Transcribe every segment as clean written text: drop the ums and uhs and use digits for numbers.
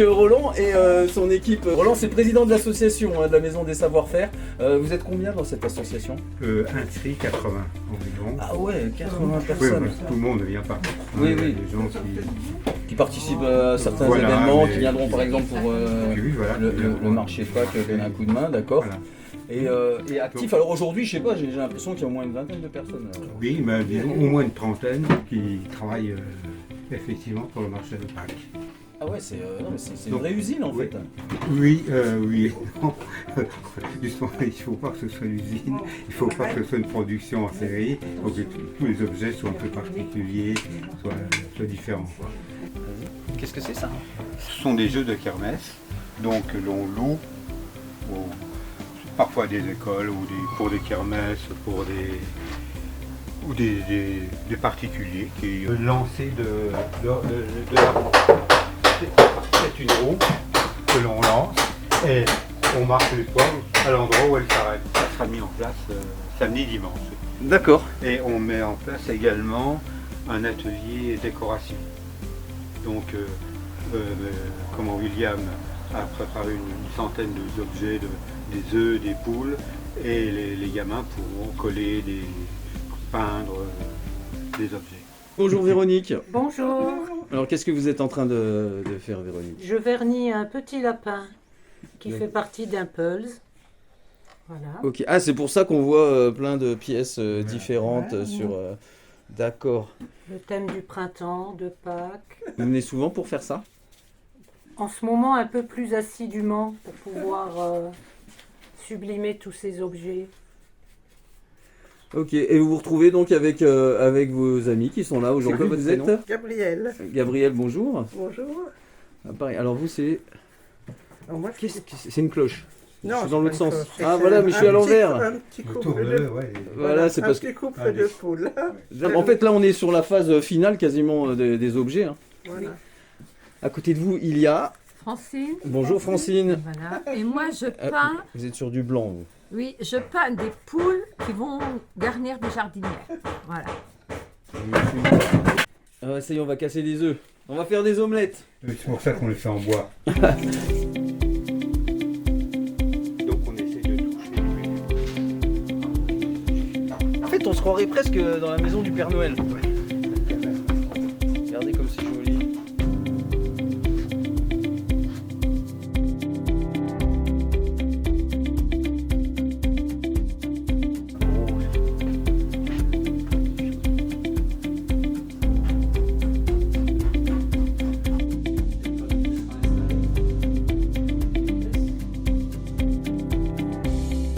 Roland et son équipe. Roland, c'est président de l'association de la Maison des Savoir-Faire. Vous êtes combien dans cette association? Inscrit 80 environ. Ah ouais, 80 Oui, personnes. tout le monde ne vient pas. Oui, Il y a oui. des gens Qui participent à certains Voilà, événements, mais- qui viendront par exemple pour Oui, voilà, le marché Pâques, donner un coup de main, d'accord. Voilà. Et actif, alors aujourd'hui, je sais pas, j'ai l'impression qu'il y a au moins une vingtaine de personnes. Oui, mais disons au moins une trentaine qui travaillent effectivement pour le marché de Pâques. Ah ouais, c'est une Donc, vraie usine en oui. fait. Oui, oui. Non. Justement, il ne faut pas que ce soit l'usine, il ne faut pas que ce soit une production en série, il faut que tous les objets soient un peu particuliers, soient différents. Qu'est-ce que c'est ça? Ce sont des jeux de kermesse, donc l'on loue parfois des écoles ou pour des kermesses, pour des particuliers qui lancent de la roue. C'est une roue que l'on lance et on marque les points à l'endroit où elle s'arrête. Ça sera mis en place samedi, dimanche. D'accord. Et on met en place également un atelier décoration. Donc, comment William a préparé une centaine d'objets, des œufs, des poules, et les gamins pourront coller, peindre des objets. Bonjour Véronique. Bonjour, Alors qu'est-ce que vous êtes en train de faire Véronique? je vernis un petit lapin qui fait partie d'Impulse. Voilà. Ok, ah c'est pour ça qu'on voit plein de pièces différentes sur... D'accord. Le thème du printemps, de Pâques. Vous venez souvent pour faire ça? En ce moment, un peu plus assidûment pour pouvoir sublimer tous ces objets. Ok, et vous vous retrouvez donc avec vos amis qui sont là aujourd'hui. quoi Vous votre êtes Gabriel. Gabriel, bonjour. Bonjour. Ah, pareil. Alors vous c'est... Alors moi, je C'est une cloche. Non, je suis c'est dans pas l'autre une sens. cloche, c'est Ah voilà, mais je suis à l'envers. Un petit Autour couple de de, ouais. Voilà, c'est un parce que... petit couple de poules. En fait là on est sur la phase finale quasiment des objets. Hein. Voilà. À côté de vous il y a... Francine. Bonjour Francine. Voilà. Et moi, je peins, Vous êtes sur du blanc vous. oui, je peins des poules qui vont garnir des jardinières. Voilà. Ah ouais, ça y est, on va casser des œufs. On va faire des omelettes. C'est pour ça qu'on les fait en bois. Donc on essaie de toucher. En fait on se croirait presque dans la maison du Père Noël. Regardez comme c'est joli.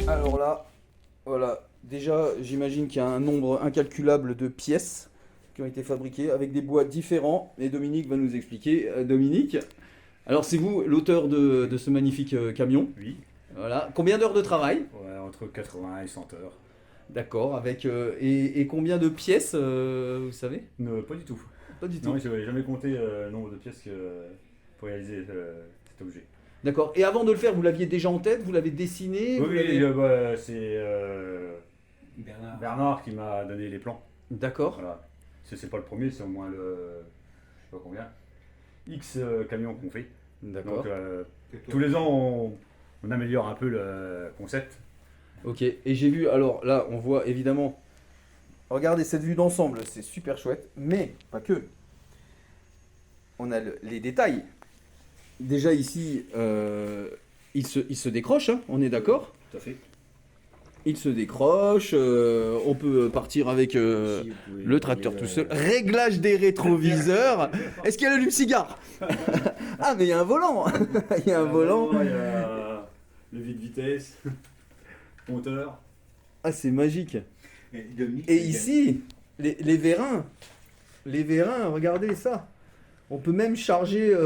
Alors là, voilà, déjà j'imagine qu'il y a un nombre incalculable de pièces qui ont été fabriquées avec des bois différents et Dominique va nous expliquer. Dominique, alors c'est vous l'auteur de ce magnifique camion. Oui, Voilà, combien d'heures de travail? ouais, entre 80 et 100 heures. D'accord, avec et combien de pièces, vous savez? Non, pas du tout. Pas du tout. Non, je n'avais jamais compté le nombre de pièces pour réaliser cet objet. D'accord, et avant de le faire, vous l'aviez déjà en tête? Vous l'avez dessiné? Oui, vous l'avez- c'est Bernard qui m'a donné les plans. D'accord. Voilà. C'est pas le premier, c'est au moins le. Je sais pas combien. X camions qu'on fait. D'accord. Donc tous les ans, on améliore un peu le concept. Ok, et j'ai vu, alors là, on voit évidemment, regardez cette vue d'ensemble, c'est super chouette, mais pas que. On a les détails. Déjà ici, il se décroche, hein, on est d'accord? Tout à fait. Il se décroche, on peut partir avec le tracteur tout seul. Réglage des rétroviseurs. Est-ce qu'il y a l'allume-cigare? Ah, mais il y a un volant. Il y a un volant. Il y a le vide-vitesse, compteur. Ah, c'est magique. Et ici, les vérins, regardez ça. On peut même charger,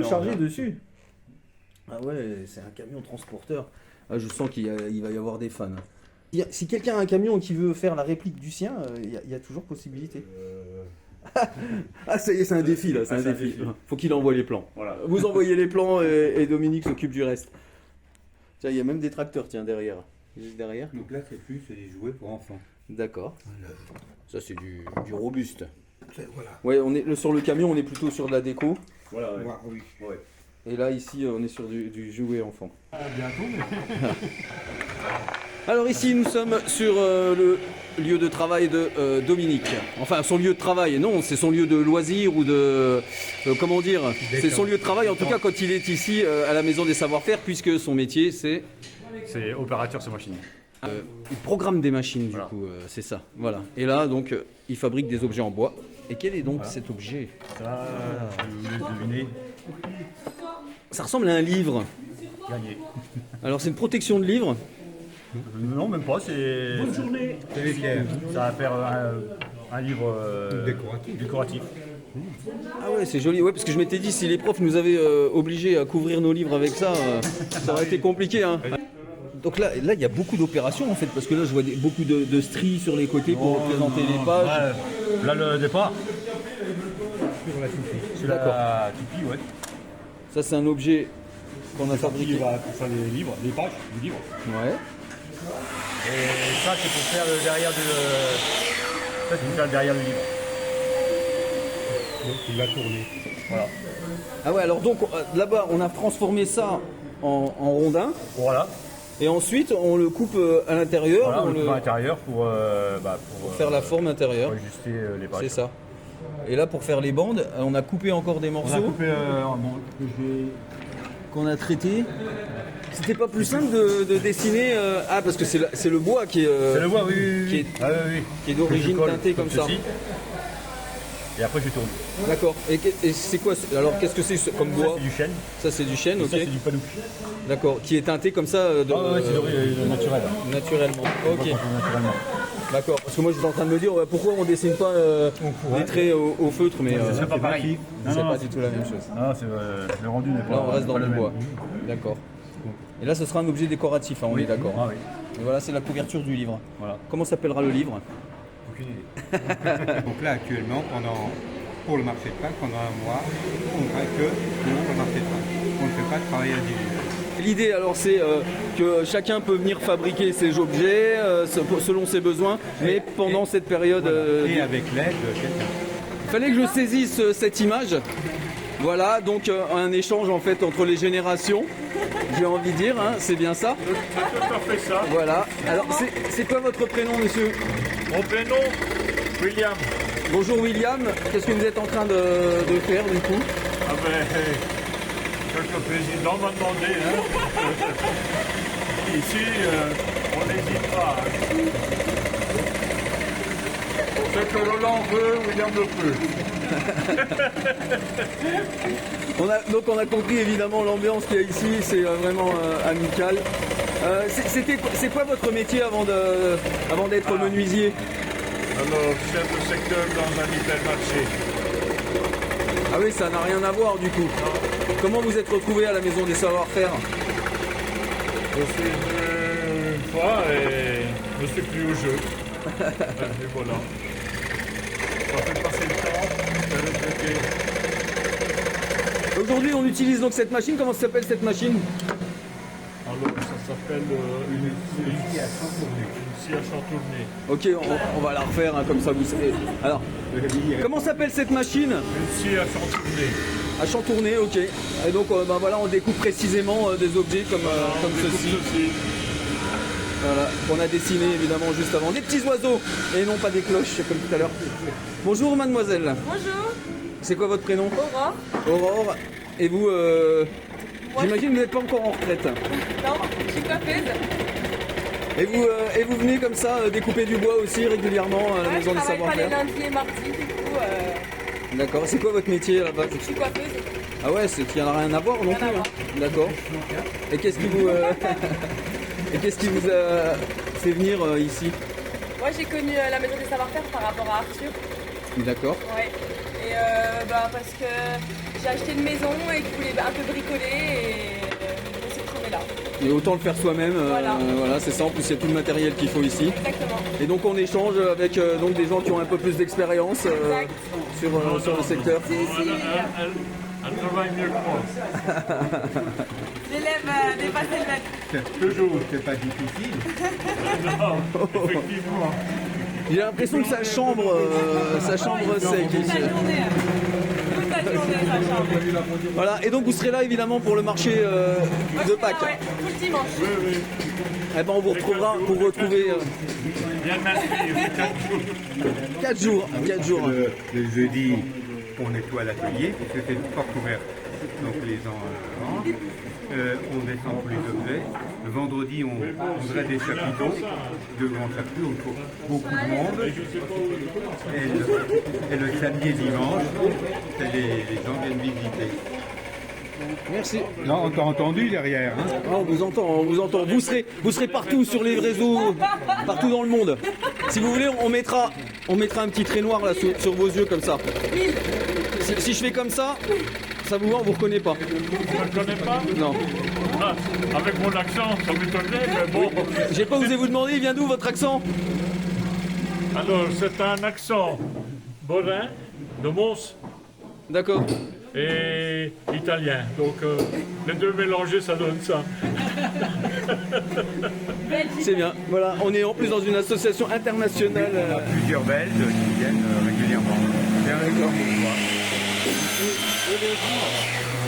charger dessus. Ah ouais, c'est un camion transporteur. Ah, je sens qu'il va y avoir des fans. Si quelqu'un a un camion qui veut faire la réplique du sien, il y a toujours possibilité. Ah, ça y est, c'est un défi là, c'est un défi. Faut qu'il envoie les plans. Voilà. Vous envoyez les plans et Dominique s'occupe du reste. Tiens, il y a même des tracteurs, tiens, derrière. Juste derrière. Donc là, c'est plus des jouets pour enfants. D'accord. Ça, c'est du robuste. Voilà. Ouais, sur le camion, on est plutôt sur de la déco. Voilà, ouais. Oui. Ouais. Et là, ici, on est sur du jouet enfant. Bientôt, mais... Alors ici, nous sommes sur le lieu de travail de Dominique. Enfin, son lieu de travail, non, c'est son lieu de loisir ou de... comment dire? C'est son lieu de travail, en tout cas, quand il est ici à la Maison des Savoir-Faire, puisque son métier, c'est... C'est opérateur sur machine. Il programme des machines, du Voilà. coup, c'est ça. Voilà. Et là, donc, il fabrique des objets en bois. Et quel est donc cet objet? Ça, je vous laisse deviner. Ça ressemble à un livre. Gagné. Alors, c'est une protection de livre. Non, même pas, c'est... Bonne journée. C'est les pierres. Ça va faire un livre décoratif. Ah ouais, c'est joli. Ouais, parce que je m'étais dit, si les profs nous avaient obligés à couvrir nos livres avec ça, ça aurait été compliqué. Hein. Donc là, il y a beaucoup d'opérations en fait, parce que là, je vois beaucoup de stries sur les côtés pour représenter les pages. Ouais, là, le départ. Sur la toupie, ouais. Ça, c'est un objet qu'on a Il fabriqué. va pour faire les livres, les pages du livre. Ouais. Et ça, c'est pour faire le derrière de... Ça, c'est pour faire le derrière du livre. Donc il va tourner. Voilà. Ah ouais, alors donc là-bas, on a transformé ça en rondin. Voilà. Et ensuite, on le coupe à l'intérieur. Voilà, on on le coupe à l'intérieur pour faire la forme intérieure. pour ajuster les pages. C'est ça. Et là, pour faire les bandes, on a coupé encore des On a morceaux coupé qu'on a traités. C'était pas plus simple de dessiner. Ah, parce que c'est le bois qui est, C'est le bois, oui. qui est- Ah, oui. qui est d'origine Je colle teintée comme ça. ceci. Et après, je tourne. D'accord. Et c'est quoi alors, qu'est-ce que c'est comme Ça, bois? c'est du chêne. Ça, c'est du chêne, Et ok. ça, c'est du padouk. D'accord. Qui est teinté comme ça c'est naturel. naturellement. Ok. Naturellement. D'accord. Parce que moi, j'étais en train de me dire ouais, pourquoi on dessine pas des traits au feutre, mais Ce serait pas pareil. c'est pas du tout la même chose. Non, c'est le rendu n'est pas. Là, on reste dans pas le même. bois. D'accord. Et là, ce sera un objet décoratif, hein, on est d'accord. Ah oui. Et voilà, c'est la couverture du livre. Voilà. Comment s'appellera le livre? Aucune idée. Donc là actuellement, pour le marché de Pâques, pendant un mois, on ne travaille que pour le marché de Pâques. On ne fait pas de travail individuel. L'idée, alors, c'est que chacun peut venir fabriquer ses objets selon ses besoins, mais pendant cette période... Et avec l'aide de quelqu'un. Il fallait que je saisisse cette image. Voilà, donc un échange en fait entre les générations, j'ai envie de dire, hein, c'est bien ça? C'est tout à fait ça. Voilà. Alors, c'est quoi votre prénom, monsieur? Mon prénom, William. Bonjour William, qu'est-ce que vous êtes en train de faire du coup? Ah ben, quelques présidents m'ont demandé. Hein. Ici, on n'hésite pas. Hein. Ce que Roland veut, William le peut. Donc on a compris évidemment l'ambiance qu'il y a ici, c'est vraiment amical. C'est quoi votre métier avant d'être menuisier? Alors, chef de secteur dans un hypermarché. Ah oui, ça n'a rien à voir du coup. Comment vous êtes retrouvé à la Maison des Savoir-Faire? Je suis venu une fois et je ne suis plus au jeu. Et voilà. Ça fait passer le temps, j'ai regretté. Aujourd'hui on utilise donc cette machine, comment s'appelle cette machine? Alors, ça s'appelle une scie à chantourner. Ok, on va la refaire hein, comme ça vous savez. Alors, comment s'appelle cette machine? Une scie à chantourner. À chantourner, ok. Et donc voilà, on découpe précisément des objets comme ceci. Voilà, qu'on a dessiné évidemment juste avant. Des petits oiseaux et non pas des cloches comme tout à l'heure. Bonjour mademoiselle. Bonjour, C'est quoi votre prénom? Aurore. Aurore. Et vous, j'imagine que vous n'êtes pas encore en retraite. Non, je suis coiffeuse. Et vous venez comme ça découper du bois aussi régulièrement à la Maison Je des travaille pas les Savoir-Faire? lundis et mardis, du coup, D'accord. C'est quoi votre métier là-bas? je suis coiffeuse. Ah ouais, c'est qu'il n'y en a rien à voir non Rien plus. à Hein. voir. D'accord. Et qu'est-ce qui vous a fait venir ici? Moi, j'ai connu la Maison des Savoir-Faire par rapport à Arthur. D'accord. Ouais. Et parce que j'ai acheté une maison et que je voulais un peu bricoler et je me suis retrouvée là. Et autant le faire soi-même. Voilà. C'est ça. En plus, il y a tout le matériel qu'il faut ici. Exactement. Et donc, on échange avec donc des gens qui ont un peu plus d'expérience Exact. sur le secteur. Elle travaille mieux que moi. L'élève dépassé le maître. Toujours, c'est pas difficile. Non, effectivement. J'ai l'impression que ça chambre sec Toute ici. la journée. Toute la journée, ça change. Voilà, et donc vous serez là évidemment pour le marché de Pâques. Ouais, tout le dimanche. Eh ben on vous retrouvera pour retrouver Bien m'inscrire, 4 jours. 4 jours. Le jeudi, on nettoie l'atelier, parce que c'est une porte ouverte, donc les gens rentrent. On descend pour les objets. Le vendredi, on dresse des chapiteaux, 2 grands chapiteaux, il faut beaucoup de monde. Et le samedi et dimanche, les gens viennent visiter. Merci. Non, on t'a entendu derrière. Hein. Ah, on vous entend, on vous entend. Vous serez partout sur les réseaux, partout dans le monde. Si vous voulez, on mettra un petit trait noir là sur vos yeux comme ça. Si je fais comme ça vous voit, on vous reconnaît pas. Je ne connais pas. Non. Ah, avec mon accent, ça m'étonnerait, mais bon. J'ai pas osé vous demander, il vient d'où votre accent? Alors, c'est un accent borin, de Mons, D'accord. et italien. Donc, les deux mélangés, ça donne ça. C'est bien. Voilà, on est en plus dans une association internationale. On a plusieurs Belges qui viennent régulièrement. C'est un record pour moi.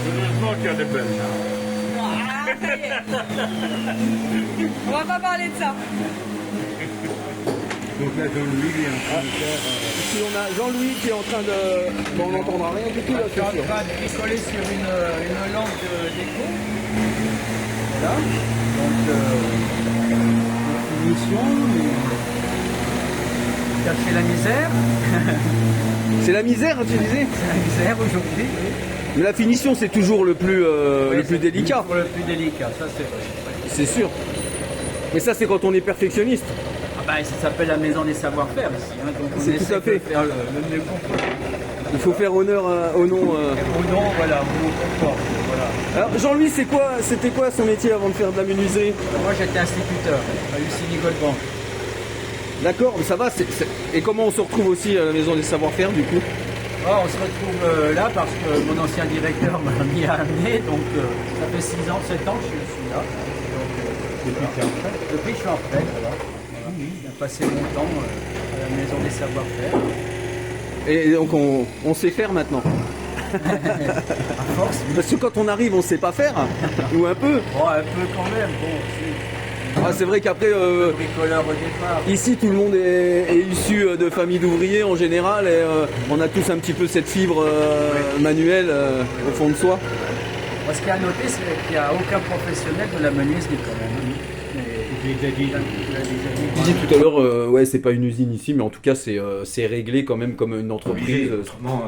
Heureusement qu'il y a des Belges. Ah, ça y est. On va pas parler de ça. Donc là, Jean-Louis est en train de faire... Ici, on a Jean-Louis qui est en train de... Bon, on n'entendra rien du tout là, Je suis c'est en sûr. train de bricoler sur une lampe d'écho. Voilà. Donc, finition. Cacher la misère. C'est la misère, hein, tu disais? C'est la misère aujourd'hui. Mais la finition, c'est toujours le plus délicat. Pour le plus délicat, ça c'est vrai. C'est sûr. Mais ça, c'est quand on est perfectionniste. Ah bah, ça s'appelle la maison des savoir-faire ici. Hein, donc on C'est essaie tout à fait. de faire le mieux qu'on peut. Il faut faire honneur au nom. Au nom, voilà, au nom qu'on porte. Voilà. Alors, Jean-Louis, c'était quoi son métier avant de faire de la menuiserie? Moi j'étais instituteur à Lucie-Goldbank. D'accord, mais ça va. Et comment on se retrouve aussi à la maison des savoir-faire, du coup? On se retrouve là parce que mon ancien directeur m'a mis à amener, donc ça fait 6 ans, 7 ans que je suis là. Donc, depuis que je suis en retraite, voilà. J'ai passé mon temps à la maison des savoir-faire. Et donc on sait faire maintenant. À force, Parce que quand on arrive, on sait pas faire. Ou un peu. bon, un peu quand même, bon, Ah, c'est vrai qu'après, bricoleur au départ. ici, tout le monde est issu de familles d'ouvriers en général. Et on a tous un petit peu cette fibre manuelle au fond de soi. Ce qu'il y a à noter, c'est qu'il n'y a aucun professionnel de la menuiserie quand même. Je l'ai déjà dit. Tu disais tout à l'heure, ouais, c'est pas une usine ici, mais en tout cas, c'est réglé quand même comme une entreprise. Oui, autrement,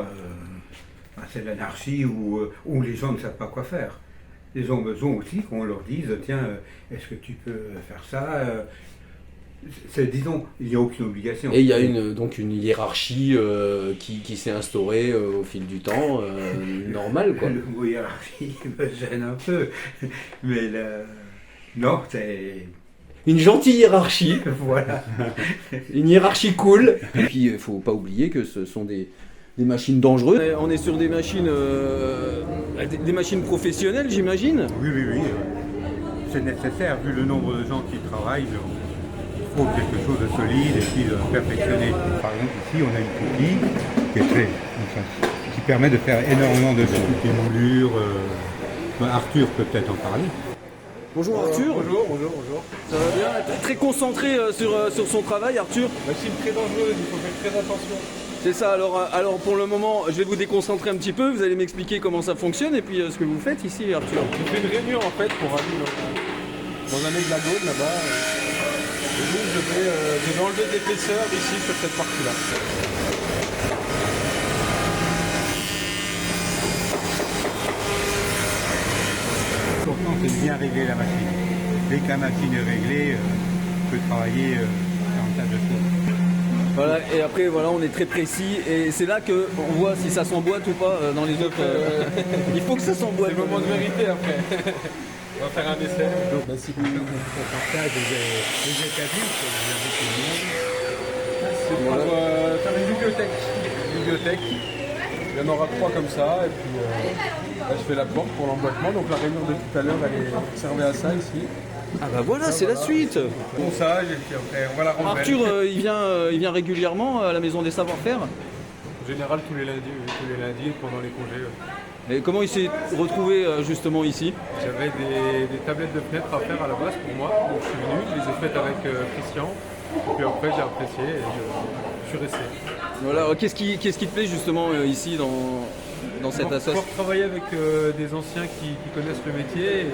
c'est l'anarchie où les gens ne savent pas quoi faire. Ils ont besoin aussi qu'on leur dise, tiens, est-ce que tu peux faire ça? Disons, il n'y a aucune obligation. Et il y a donc une hiérarchie qui s'est instaurée au fil du temps, normal quoi. Le mot hiérarchie me gêne un peu, mais non, c'est... Une gentille hiérarchie, Voilà. une hiérarchie cool. Et puis il faut pas oublier que ce sont des machines dangereuses. On est sur des machines professionnelles, j'imagine. Oui. C'est nécessaire, vu le nombre de gens qui travaillent. Il faut quelque chose de solide et puis de perfectionner. Par exemple, ici, on a une coquille qui permet de faire énormément de choses. Des moulures. Arthur peut peut-être en parler. Bonjour Arthur. Bonjour. Ça va bien? Très concentré sur son travail, Arthur. Machine très dangereuse, il faut faire très attention. C'est ça, alors pour le moment, je vais vous déconcentrer un petit peu, vous allez m'expliquer comment ça fonctionne et puis ce que vous faites ici, Arthur. On fait une réunion en fait pour aller dans un hexagone là-bas. Et nous, je vais enlever de l'épaisseur ici sur cette partie-là. L'important, c'est de bien régler la machine. Dès que la machine est réglée, on peut travailler dans un tas de choses. Voilà, et après voilà, on est très précis et c'est là qu'on voit si ça s'emboîte ou pas dans les autres. Il faut que ça s'emboîte. C'est le moment de vérité après. On va faire un essai. On partage les établis, C'est pour faire une bibliothèque. Il y en aura 3 comme ça. Et puis là, je fais la porte pour l'emboîtement. Donc la réunion de tout à l'heure, elle servait à ça ici. Ah bah voilà, c'est la suite. Ponçage et puis après on va la rendre. Arthur, il vient régulièrement à la maison des savoir-faire. En général, tous les lundis pendant les congés. Et comment il s'est retrouvé justement ici? J'avais des tablettes de fenêtre à faire à la base pour moi, donc je suis venu, je les ai faites avec Christian, et puis après j'ai apprécié et je suis resté. Voilà, qu'est-ce qui te plaît justement ici dans cette association? Pouvoir travailler avec des anciens qui connaissent le métier et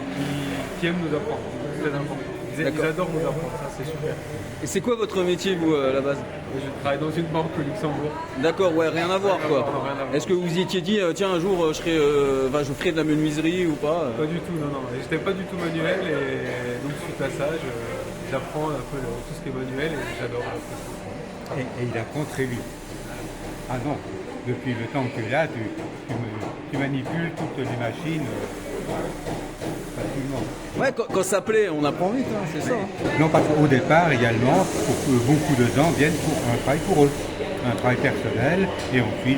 qui aiment nous apprendre, c'est très important. Ils adorent nous apprendre, ça c'est super. Et c'est quoi votre métier vous à la base? Je travaille dans une banque au Luxembourg. D'accord, ouais, rien à voir quoi. Est-ce que vous y étiez dit, tiens un jour je ferai de la menuiserie ou pas? Pas du tout, non. J'étais pas du tout manuel et donc suite à ça, j'apprends un peu tout ce qui est manuel et j'adore. Et il apprend très vite. Ah non, depuis le temps que tu es là, tu manipules toutes les machines facilement. Ouais, quand ça plaît, on apprend vite, hein, c'est ça. Non, parce qu'au départ également, beaucoup de gens viennent pour un travail pour eux, un travail personnel, et ensuite,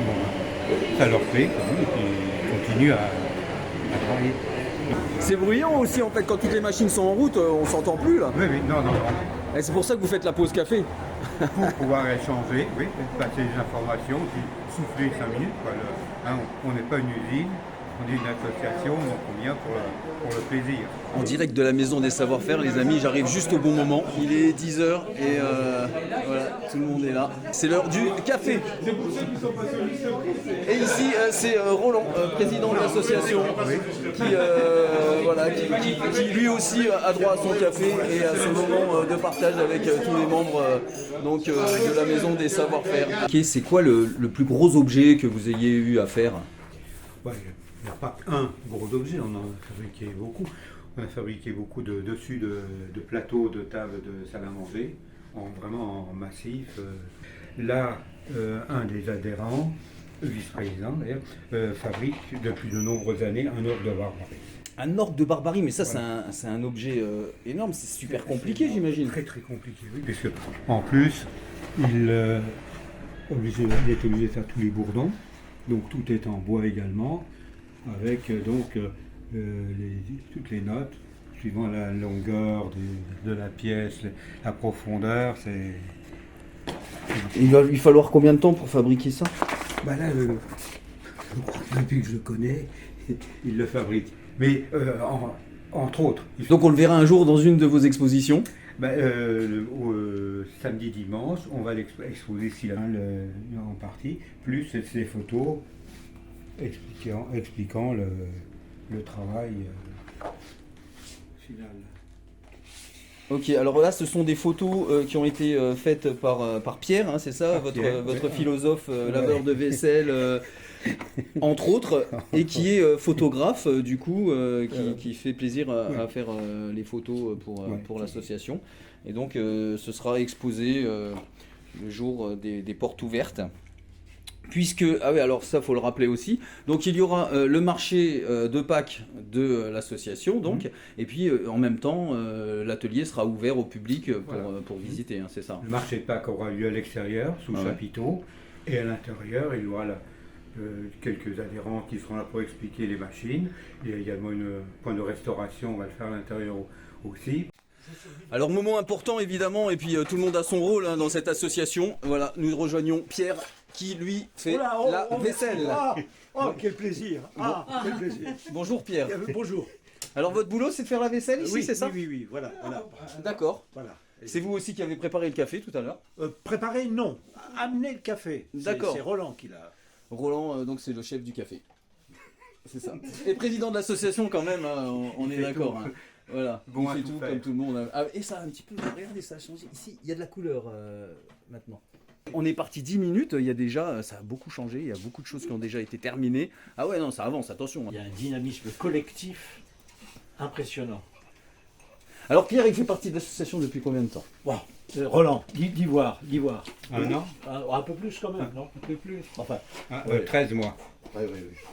ça leur plaît, et puis ils continuent à travailler. C'est bruyant aussi en fait, quand toutes les machines sont en route, on s'entend plus là. Oui, non. Et c'est pour ça que vous faites la pause café. Pour pouvoir échanger, oui, passer des informations, puis souffler 5 minutes. On n'est pas une usine, on est une association, donc on vient pour le plaisir. En direct de la Maison des Savoir-Faire, les amis, j'arrive juste au bon moment. Il est 10h et voilà, tout le monde est là. C'est l'heure du café. Et ici, c'est Roland, président de l'association, qui lui aussi a droit à son café et à ce moment de partage avec tous les membres de la Maison des Savoir-Faire. Okay, c'est quoi le plus gros objet que vous ayez eu à faire? Il n'y a pas qu'un gros objet, on en a fabriqué beaucoup. On a fabriqué beaucoup de dessus de plateaux, de tables, de salles à manger, vraiment en massif. Là, un des adhérents, vice-président d'ailleurs, fabrique depuis de nombreuses années un orgue de barbarie. Un orgue de barbarie, mais ça c'est un objet énorme, c'est super compliqué j'imagine. Très très compliqué, oui, puisque en plus, il est obligé de faire tous les bourdons, donc tout est en bois également, avec toutes les notes, suivant la longueur de la pièce, la profondeur. Il va lui falloir combien de temps pour fabriquer ça? Là, je crois que depuis que je le connais, il le fabrique. Mais entre autres. Donc on le verra un jour dans une de vos expositions? Samedi, dimanche, on va l'exposer ici en partie, plus ces photos expliquant le travail final. Ok, alors là ce sont des photos qui ont été faites par Pierre, hein, c'est ça, votre philosophe laveur de vaisselle, entre autres, et qui est photographe du coup, qui fait plaisir à faire les photos pour l'association. Et donc ce sera exposé le jour des portes ouvertes. Puisque, ah oui, alors ça faut le rappeler aussi, donc il y aura le marché de Pâques de l'association, donc, et puis en même temps l'atelier sera ouvert au public pour visiter, hein, c'est ça. Le marché de Pâques aura lieu à l'extérieur, sous chapiteau, et à l'intérieur il y aura quelques adhérents qui seront là pour expliquer les machines. Il y a également un point de restauration, on va le faire à l'intérieur aussi. Alors moment important évidemment, et puis tout le monde a son rôle dans cette association. Voilà, nous rejoignons Pierre qui lui fait la vaisselle. Quel plaisir. Quel plaisir. Bonjour Pierre. Bonjour. Alors votre boulot c'est de faire la vaisselle ici, c'est ça? Oui, voilà. D'accord. Voilà. C'est vous aussi qui avez préparé le café tout à l'heure? Préparé, non. Amener le café. D'accord. C'est Roland qui l'a. Roland, donc c'est le chef du café. C'est ça. Et président de l'association quand même, on est d'accord. Hein. Voilà, bon, il fait tout comme tout le monde. Ah, et ça a un petit peu, regardez, ça a changé. Ici, il y a de la couleur maintenant. On est parti 10 minutes, il y a déjà, ça a beaucoup changé, il y a beaucoup de choses qui ont déjà été terminées. Ah ouais, non, ça avance, attention. Il y a un dynamisme collectif impressionnant. Alors Pierre, il fait partie de l'association depuis combien de temps? Roland, d'Ivoire. Un an? Un peu plus quand même, non? Un peu plus. Enfin, 13 mois.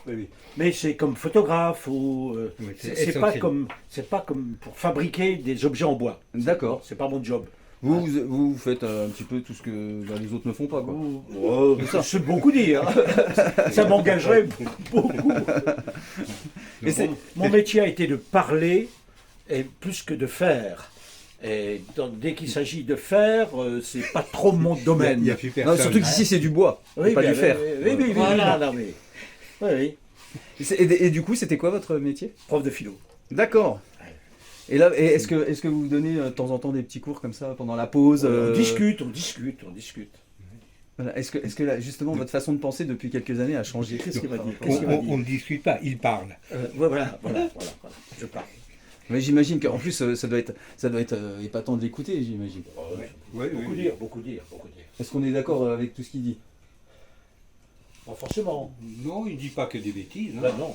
Oui. Mais c'est comme photographe ou c'est pas comme pour fabriquer des objets en bois. D'accord. C'est pas mon job. Vous faites un petit peu tout ce que les autres ne font pas, quoi. C'est beaucoup dire. Ça m'engagerait beaucoup. Mon métier a été de parler et plus que de faire. Et dès qu'il s'agit de fer, c'est pas trop mon domaine. Il y a plus Non, personne. surtout qu'ici c'est du bois, Oui, pas bien, du fer. Oui, voilà, non, mais... Oui, Et du coup, c'était quoi votre métier? prof de philo. D'accord. Et là, est-ce que vous donnez de temps en temps des petits cours comme ça pendant la pause? On discute. Voilà. Est-ce que là, justement votre façon de penser depuis quelques années a changé? Qu'est-ce qu'il va dire On ne discute pas, il parle. Voilà, je parle. Mais j'imagine qu'en plus ça doit être épatant de l'écouter, j'imagine. Beaucoup dire. Est-ce qu'on est d'accord avec tout ce qu'il dit? Pas forcément. Non, il ne dit pas que des bêtises. Hein. Là, non.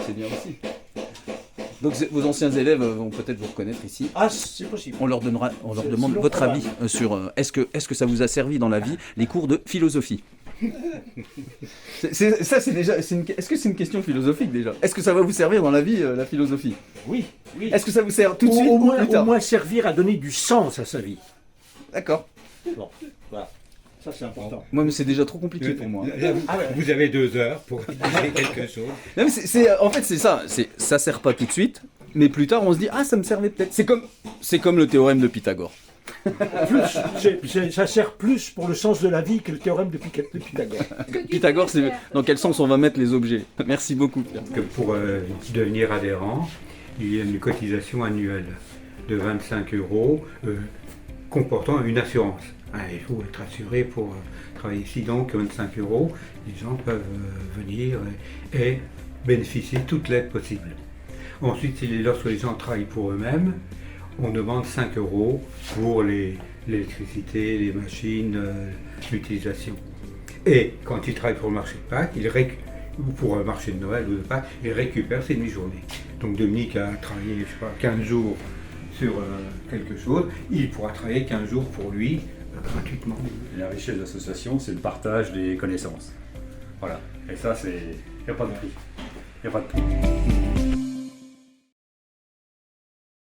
C'est bien aussi. Donc vos anciens élèves vont peut-être vous reconnaître ici. Ah, c'est possible. On leur demande sinon, votre probable. avis sur est-ce que ça vous a servi dans la vie les cours de philosophie? Est-ce que c'est une question philosophique déjà? Est-ce que ça va vous servir dans la vie la philosophie? Oui. Est-ce que ça vous sert tout de suite au ou plus tard? moins servir à donner du sens à sa vie. D'accord. Bon, voilà. Ça, c'est important. Moi, mais c'est déjà trop compliqué pour moi. Là, vous avez 2 heures pour dire quelque chose. Non, mais en fait, c'est ça. Ça sert pas tout de suite, mais plus tard, on se dit ah, ça me servait peut-être. C'est comme le théorème de Pythagore. Ça sert plus pour le sens de la vie que le théorème de Pythagore. Pythagore, c'est dans quel sens on va mettre les objets. Merci beaucoup, Pierre. Que pour devenir adhérent, il y a une cotisation annuelle de 25 € comportant une assurance. Il faut être assuré pour travailler ici, donc 25 €, les gens peuvent venir et bénéficier de toute l'aide possible. Ensuite, lorsque les gens travaillent pour eux-mêmes, on demande 5 € pour l'électricité, les machines, l'utilisation. Et quand ils travaillent pour le marché de Pâques, ou pour un marché de Noël ou de Pâques, ils récupèrent ces demi-journées. Donc Dominique a travaillé, je sais pas, 15 jours sur quelque chose, il pourra travailler 15 jours pour lui, gratuitement. La richesse de l'association, c'est le partage des connaissances. Voilà. Et ça, il n'y a pas de prix. Il n'y a pas de prix.